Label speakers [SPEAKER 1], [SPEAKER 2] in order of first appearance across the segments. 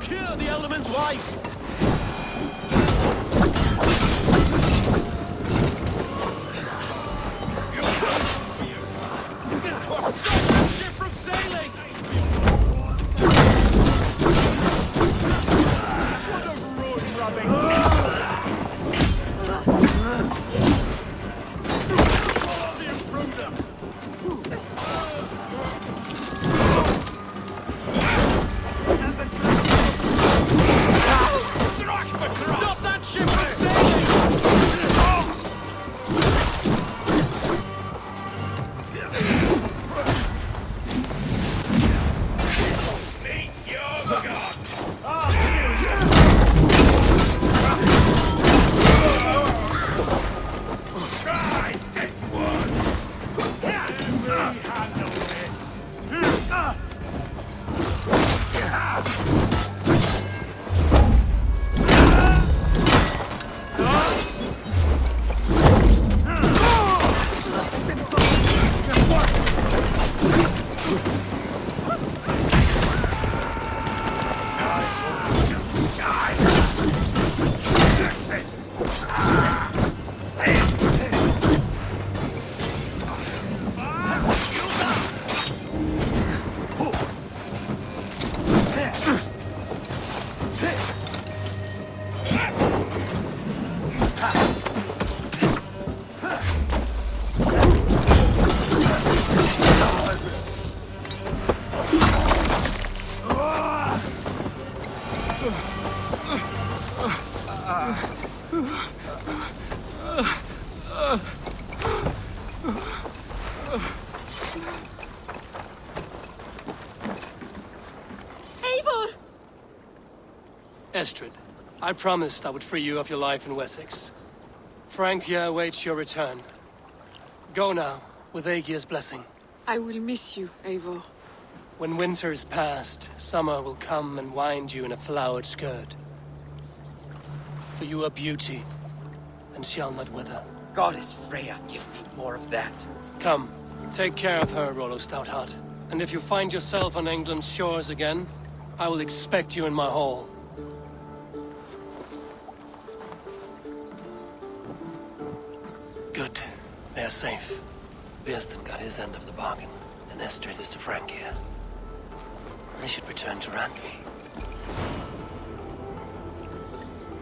[SPEAKER 1] Cure the element's wife! Stop that ship from sailing! What a road rubbing! Oh, the imprudence! Stop that ship from sailing!
[SPEAKER 2] Estrid, I promised I would free you of your life in Wessex. Frank here awaits your return. Go now, with Aegir's blessing.
[SPEAKER 3] I will miss you, Eivor.
[SPEAKER 2] When winter is past, summer will come and wind you in a flowered skirt. For you are beauty, and shall not wither.
[SPEAKER 4] Goddess Freya, give me more of that.
[SPEAKER 2] Come, take care of her, Rollo Stoutheart. And if you find yourself on England's shores again, I will expect you in my hall. Good. They are safe. Birsten got his end of the bargain, and Estrid is to Frank here. I should return to Randvi.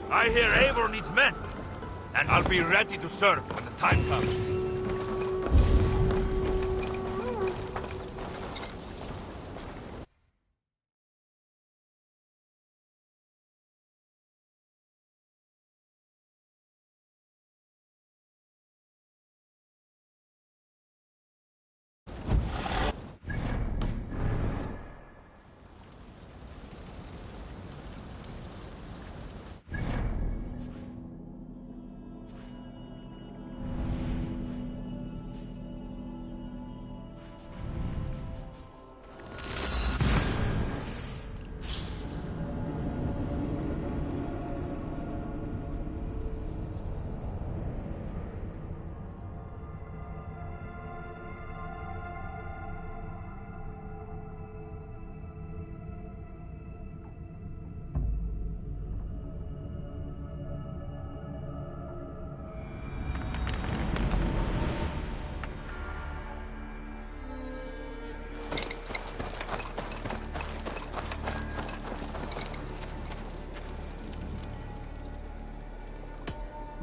[SPEAKER 5] I hear Eivor needs men, and I'll be ready to serve when the time comes.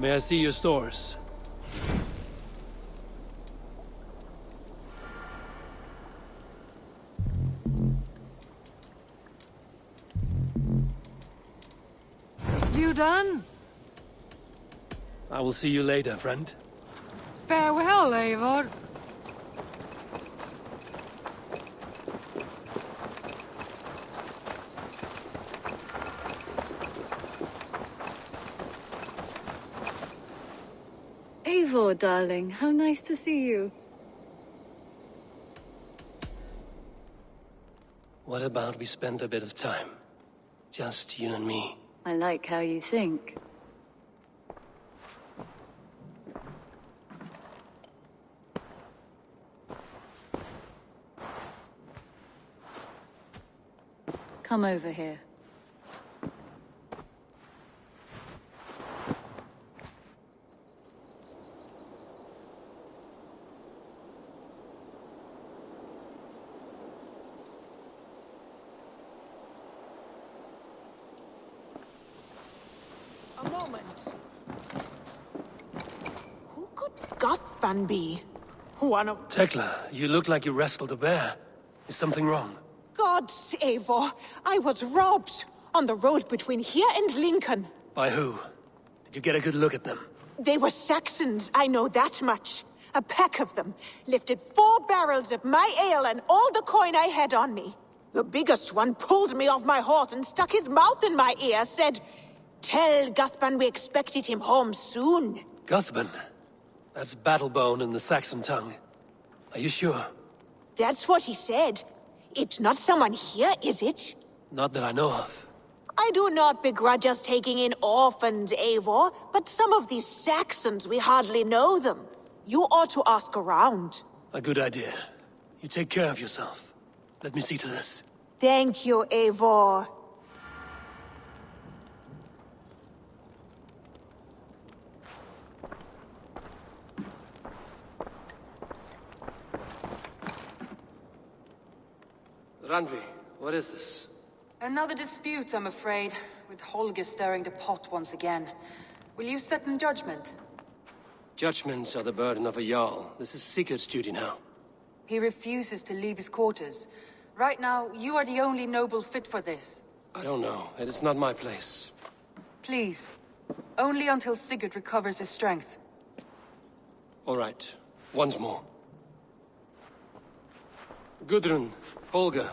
[SPEAKER 2] May I see your stores?
[SPEAKER 3] You done?
[SPEAKER 2] I will see you later, friend.
[SPEAKER 3] Farewell, Eivor.
[SPEAKER 6] Eivor, darling, how nice to see you.
[SPEAKER 2] What about we spend a bit of time? Just you and me.
[SPEAKER 6] I like how you think. Come over here.
[SPEAKER 7] moment. Who could Gothban be? One of
[SPEAKER 2] Tekla, you look like you wrestled a bear. Is something wrong?
[SPEAKER 7] God's Eivor. I was robbed on the road between here and Lincoln.
[SPEAKER 2] By who? Did you get a good look at them?
[SPEAKER 7] They were Saxons, I know that much. A pack of them lifted 4 barrels of my ale and all the coin I had on me. The biggest one pulled me off my horse and stuck his mouth in my ear, said, "Tell Guthban we expected him home soon."
[SPEAKER 2] Guthban? That's Battlebone in the Saxon tongue. Are you sure?
[SPEAKER 7] That's what he said. It's not someone here, is it?
[SPEAKER 2] Not that I know of.
[SPEAKER 7] I do not begrudge us taking in orphans, Eivor, but some of these Saxons, we hardly know them. You ought to ask around.
[SPEAKER 2] A good idea. You take care of yourself. Let me see to this.
[SPEAKER 7] Thank you, Eivor.
[SPEAKER 2] Randvi, what is this?
[SPEAKER 8] Another dispute, I'm afraid, with Holger stirring the pot once again. Will you sit in judgment?
[SPEAKER 2] Judgments are the burden of a Jarl. This is Sigurd's duty now.
[SPEAKER 8] He refuses to leave his quarters. Right now, you are the only noble fit for this.
[SPEAKER 2] I don't know. It is not my place.
[SPEAKER 8] Please. Only until Sigurd recovers his strength.
[SPEAKER 2] All right. Once more. Gudrun, Holger,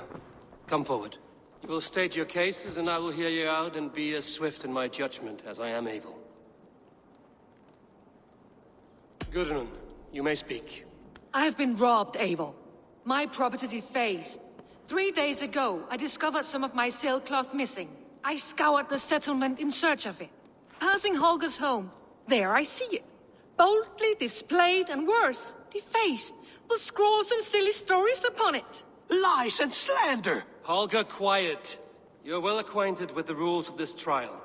[SPEAKER 2] come forward. You will state your cases, and I will hear you out and be as swift in my judgment as I am able. Gudrun, you may speak.
[SPEAKER 3] I've been robbed, Eivor. My property defaced. 3 days ago, I discovered some of my sailcloth missing. I scoured the settlement in search of it. Passing Holger's home, there I see it. Boldly displayed and worse, defaced, with scrolls and silly stories upon it.
[SPEAKER 1] Lies and slander!
[SPEAKER 2] Holger, quiet. You're well acquainted with the rules of this trial.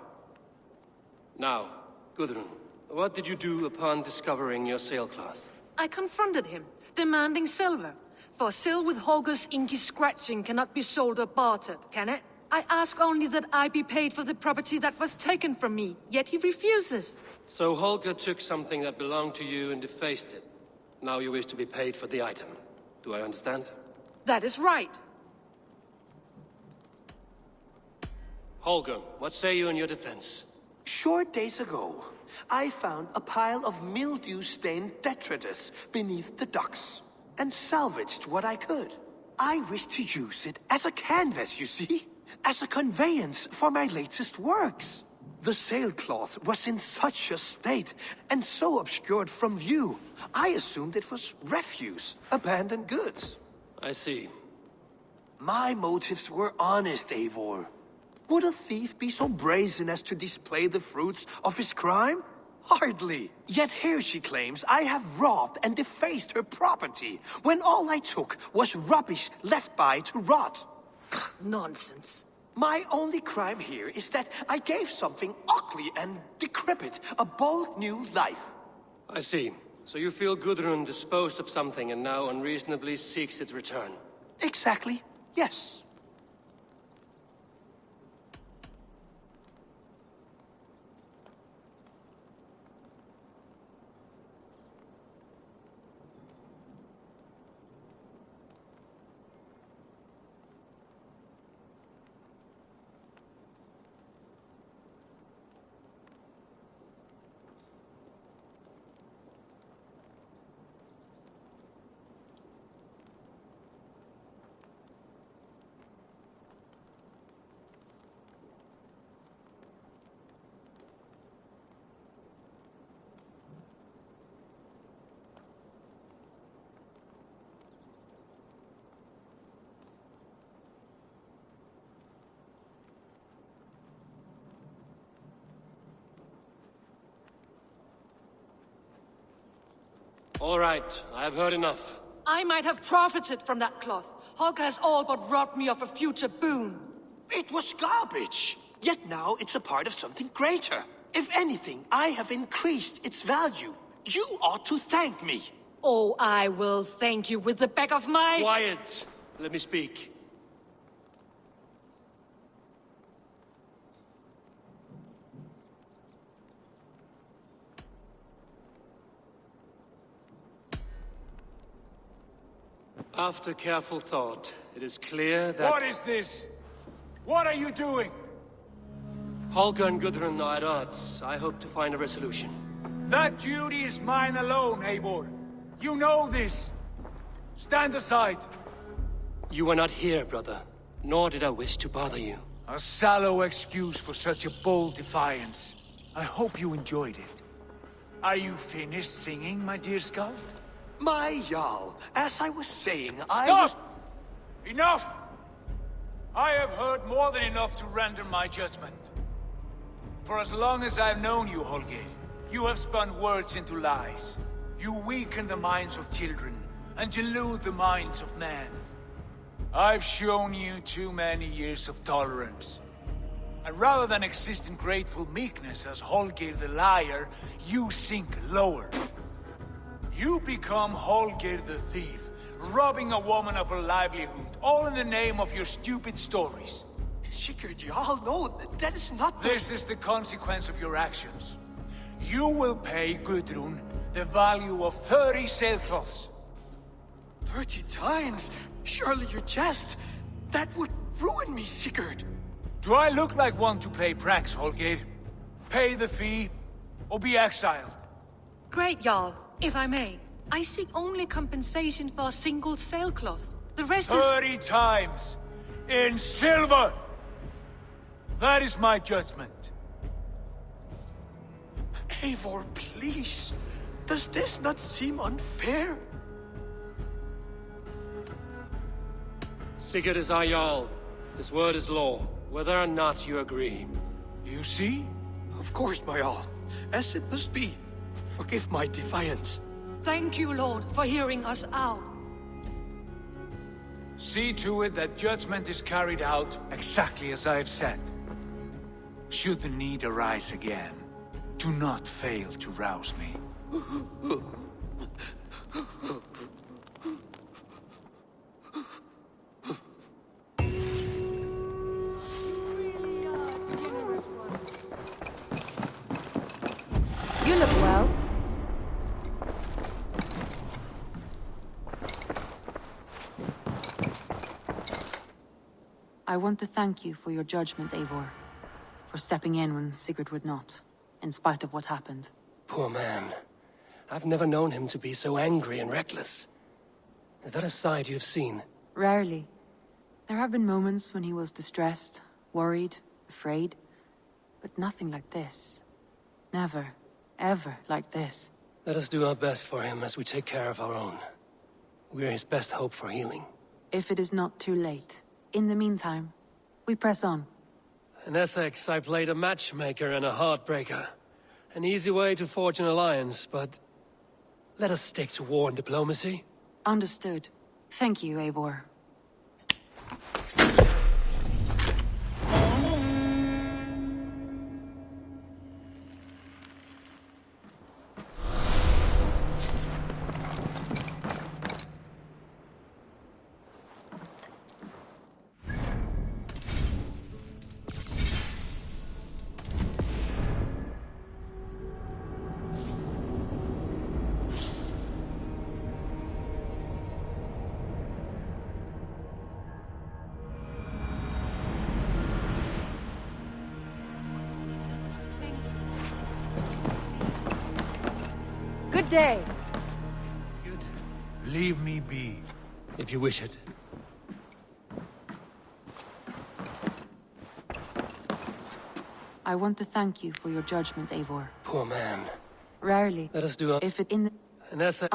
[SPEAKER 2] Now, Gudrun, what did you do upon discovering your sailcloth?
[SPEAKER 3] I confronted him, demanding silver. For sil with Holger's inky scratching cannot be sold or bartered, can it? I ask only that I be paid for the property that was taken from me, yet he refuses.
[SPEAKER 2] So Holger took something that belonged to you and defaced it. Now you wish to be paid for the item. Do I understand?
[SPEAKER 3] That is right.
[SPEAKER 2] Holger, what say you in your defense?
[SPEAKER 1] Short days ago, I found a pile of mildew-stained detritus beneath the docks, and salvaged what I could. I wish to use it as a canvas, you see? As a conveyance for my latest works. The sailcloth was in such a state, and so obscured from view, I assumed it was refuse, abandoned goods.
[SPEAKER 2] I see.
[SPEAKER 1] My motives were honest, Eivor. Would a thief be so brazen as to display the fruits of his crime? Hardly. Yet here she claims I have robbed and defaced her property, when all I took was rubbish left by to rot.
[SPEAKER 3] Nonsense.
[SPEAKER 1] My only crime here is that I gave something ugly and decrepit a bold new life.
[SPEAKER 2] I see. So you feel Gudrun disposed of something and now unreasonably seeks its return.
[SPEAKER 1] Exactly, yes.
[SPEAKER 2] All right, I have heard enough.
[SPEAKER 3] I might have profited from that cloth. Holger has all but robbed me of a future boon.
[SPEAKER 1] It was garbage. Yet now it's a part of something greater. If anything, I have increased its value. You ought to thank me.
[SPEAKER 3] Oh, I will thank you with the back of my...
[SPEAKER 2] Quiet! Let me speak. After careful thought, it is clear that...
[SPEAKER 9] What is this? What are you doing?
[SPEAKER 2] Holger and Gudrun are at odds. I hope to find a resolution.
[SPEAKER 9] That duty is mine alone, Eivor. You know this. Stand aside.
[SPEAKER 2] You were not here, brother. Nor did I wish to bother you.
[SPEAKER 9] A sallow excuse for such a bold defiance. I hope you enjoyed it. Are you finished singing, my dear Skald?
[SPEAKER 1] My Jarl, as I was saying,
[SPEAKER 9] Stop! Enough! I have heard more than enough to render my judgment. For as long as I've known you, Holger, you have spun words into lies. You weaken the minds of children, and delude the minds of men. I've shown you too many years of tolerance. And rather than exist in grateful meekness as Holger the liar, you sink lower. You become Holger the thief, robbing a woman of her livelihood, all in the name of your stupid stories.
[SPEAKER 1] Sigurd, Jarl, no, that is not the...
[SPEAKER 9] This is the consequence of your actions. You will pay Gudrun the value of 30 sailcloths.
[SPEAKER 1] 30 times? Surely you jest. That would ruin me, Sigurd.
[SPEAKER 9] Do I look like one to play pranks, Holger? Pay the fee, or be exiled.
[SPEAKER 3] Great, Jarl. If I may, I seek only compensation for a single sailcloth. The rest is...
[SPEAKER 9] 30 times! In silver! That is my judgment.
[SPEAKER 1] Eivor, please. Does this not seem unfair?
[SPEAKER 2] Sigurd is our Jarl. His word is law, whether or not you agree.
[SPEAKER 9] You see?
[SPEAKER 1] Of course, my Jarl. As it must be. Forgive my defiance.
[SPEAKER 3] Thank you, Lord, for hearing us out.
[SPEAKER 9] See to it that judgment is carried out exactly as I have said. Should the need arise again, do not fail to rouse me.
[SPEAKER 8] You look well. I want to thank you for your judgment, Eivor. For stepping in when Sigurd would not, in spite of what happened.
[SPEAKER 2] Poor man. I've never known him to be so angry and reckless. Is that a side you've seen?
[SPEAKER 8] Rarely. There have been moments when he was distressed, worried, afraid. But nothing like this. Never, ever like this.
[SPEAKER 2] Let us do our best for him as we take care of our own. We're his best hope for healing.
[SPEAKER 8] If it is not too late. In the meantime, we press on.
[SPEAKER 2] In Essex, I played a matchmaker and a heartbreaker. An easy way to forge an alliance, but... let us stick to war and diplomacy.
[SPEAKER 8] Understood. Thank you, Eivor. Good day.
[SPEAKER 2] Good.
[SPEAKER 9] Leave me be.
[SPEAKER 2] If you wish it.
[SPEAKER 8] I want to thank you for your judgment, Eivor.
[SPEAKER 2] Poor man.
[SPEAKER 8] Rarely.
[SPEAKER 2] Let us do our...
[SPEAKER 8] If it in the...
[SPEAKER 2] In Essex...